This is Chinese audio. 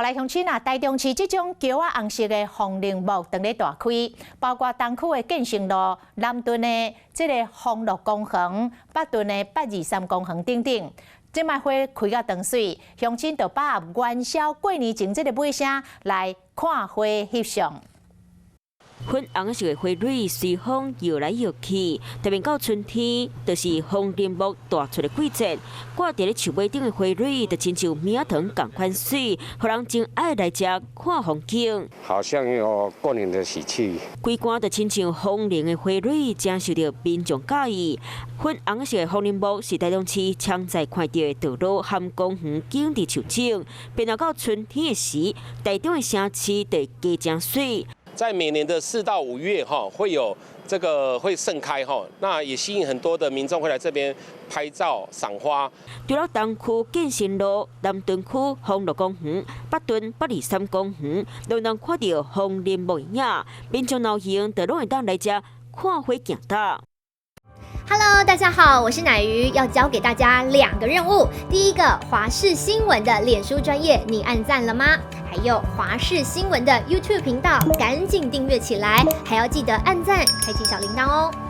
来乡亲啊，台中市这种桥啊红色的风铃木正咧大开，包括东区的建成路、南屯的这个丰乐公园、北屯的823公园等等。这卖花开到长水，乡亲就把握元宵过年前这个尾声来看花翕相。粉红色的花蕊随风摇来摇去，特别到春天，就是风铃木大出的季节。挂在咧树尾顶的花蕊，就亲像棉糖同款水，互人真爱来遮看风景。好像有过年的喜气。规竿就亲像风铃的花蕊，真受到民众喜意。粉红色的风铃木是台中市常在看到的道路和公园景致树种，变到春天的时，台中的城市就会加水。在每年的4到5月会有这个会盛开那也吸引很多的民众会来这边拍照赏花。除了东区建成路、南屯区丰乐公园、北屯823公园，都能看到风铃木影，民众闹兴，就拢会当来遮看花行道。Hello， 大家好，我是乃瑜，要教给大家2个任务。第一个，华视新闻的脸书专页，你按赞了吗？还有华视新闻的 YouTube 频道，赶紧订阅起来，还要记得按赞，开启小铃铛哦。